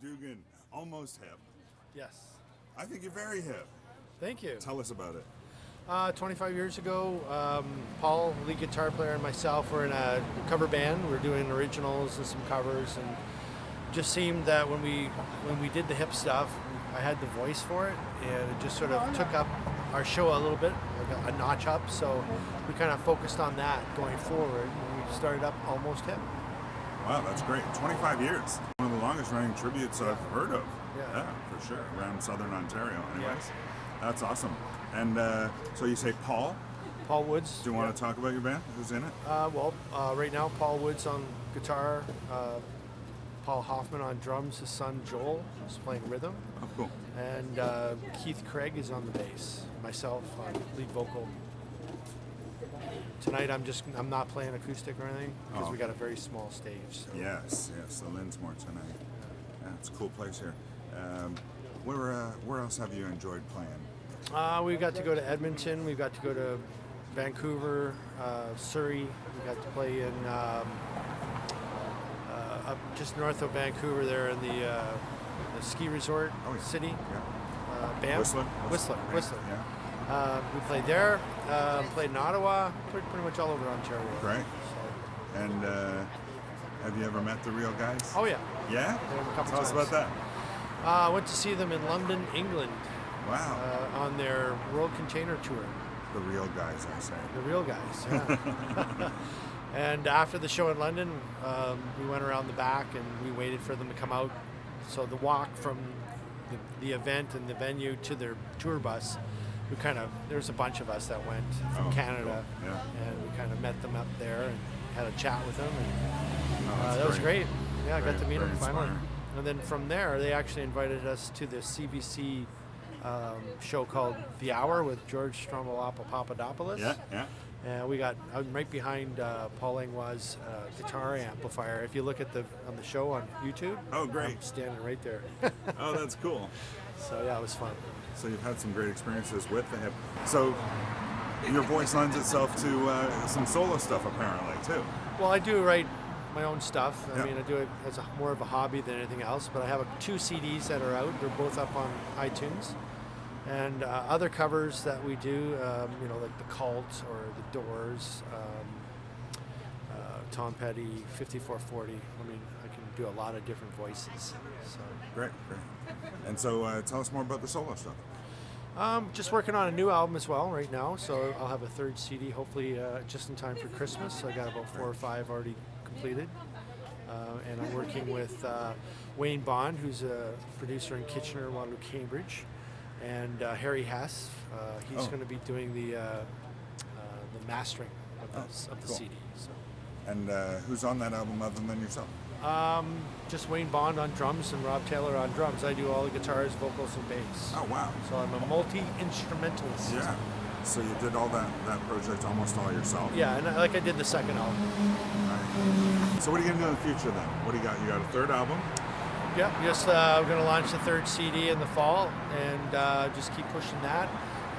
Dougan, almost hip. Yes. I think you're very hip. Thank you. Tell us about it. 25 years ago, Paul, lead guitar player, and myself were in a cover band. We were doing originals and some covers, and just seemed that when we did the hip stuff, I had the voice for it, and it just sort of took up our show a little bit, like a notch up. So we kind of focused on that going forward, and we started up Almost Hip. Wow, that's great. 25 years. One of the longest running tributes I've heard of. Yeah. For sure. Around Southern Ontario, anyways. That's awesome. And so you say Paul? Paul Woods. Do you want to talk about your band? Who's in it? Right now, Paul Woods on guitar, Paul Hoffman on drums, his son Joel is playing rhythm. Oh, cool. And Keith Craig is on the bass. Myself on lead vocal. Tonight I'm not playing acoustic or anything because we got a very small stage. So. Yes, the Linsmore tonight. Yeah, it's a cool place here. Where else have you enjoyed playing? We got to go to Edmonton. We got to go to Vancouver, Surrey. We got to play in up just north of Vancouver there in the ski resort city. Yeah. Banff? Whistler. Yeah. We played there. Played in Ottawa. Pretty much all over Ontario. Great. So. And have you ever met the real guys? Oh yeah. Yeah? A couple Tell us times. about that. I went to see them in London, England. Wow. On their World Container Tour. The real guys, I say. The real guys, yeah. And after the show in London, we went around the back and we waited for them to come out. So the walk from the event and the venue to their tour bus, there was a bunch of us that went from Canada. Cool. Yeah. And we kind of met them up there and had a chat with them. And that was great. Yeah, I got to meet them finally. Inspiring. And then from there, they actually invited us to the CBC show called The Hour with George Papadopoulos. Yeah. And I'm right behind Paul Langlois' guitar amplifier. If you look at on the show on YouTube, oh great, I'm standing right there. Oh, that's cool. So yeah, it was fun. So you've had some great experiences with the hip. So your voice lends itself to some solo stuff apparently too. Well, I do write my own stuff. I Yeah. mean, I do it as more of a hobby than anything else. But I have 2 CDs that are out. They're both up on iTunes. And other covers that we do, like The Cult or The Doors, Tom Petty, 5440. I mean, I can do a lot of different voices. So Great. And so tell us more about the solo stuff. Just working on a new album as well right now. So I'll have a 3rd CD, hopefully just in time for Christmas. So I got about 4 or 5 already completed. And I'm working with Wayne Bond, who's a producer in Kitchener, Waterloo, Cambridge. And Harry Hess, he's going to be doing the mastering of the cool. CD. So. And who's on that album other than yourself? Just Wayne Bond on drums and Rob Taylor on drums. I do all the guitars, vocals, and bass. Oh wow! So I'm a multi-instrumentalist. Yeah. So you did all that project almost all yourself. Yeah, and I did the second album. Right. So what are you gonna do in the future then? What do you got? You got a 3rd album? Yeah, we're going to launch the 3rd CD in the fall and just keep pushing that.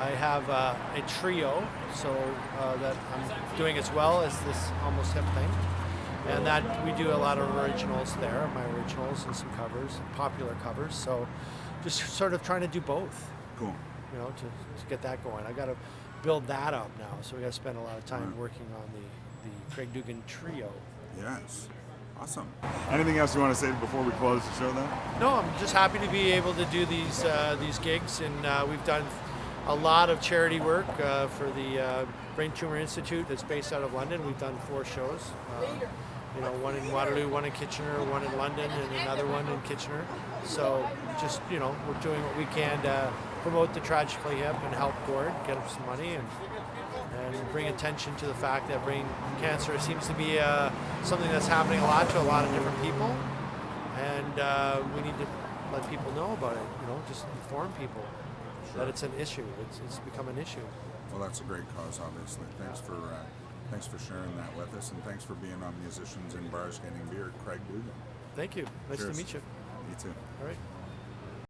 I have a trio, so that I'm doing as well as this Almost Hip thing. And that we do a lot of originals there, my originals and some covers, popular covers. So just sort of trying to do both. Cool. To get that going. I got to build that up now, so we got to spend a lot of time working on the Craig Dougan trio. Yes. Awesome. Anything else you want to say before we close the show then? No, I'm just happy to be able to do these gigs, and we've done a lot of charity work for the Brain Tumor Institute that's based out of London. We've done 4 shows. One in Waterloo, one in Kitchener, one in London, and another one in Kitchener. So just, we're doing what we can to promote the Tragically Hip and help Gord get him some money and bring attention to the fact that brain cancer seems to be something that's happening a lot to a lot of different people. And we need to let people know about it, just inform people that it's an issue. It's become an issue. Well, that's a great cause, obviously. Thanks for sharing that with us, and thanks for being on Musicians in Bars Getting Beer, Craig Dougan. Thank you. Nice Cheers. to meet you. You too. All right.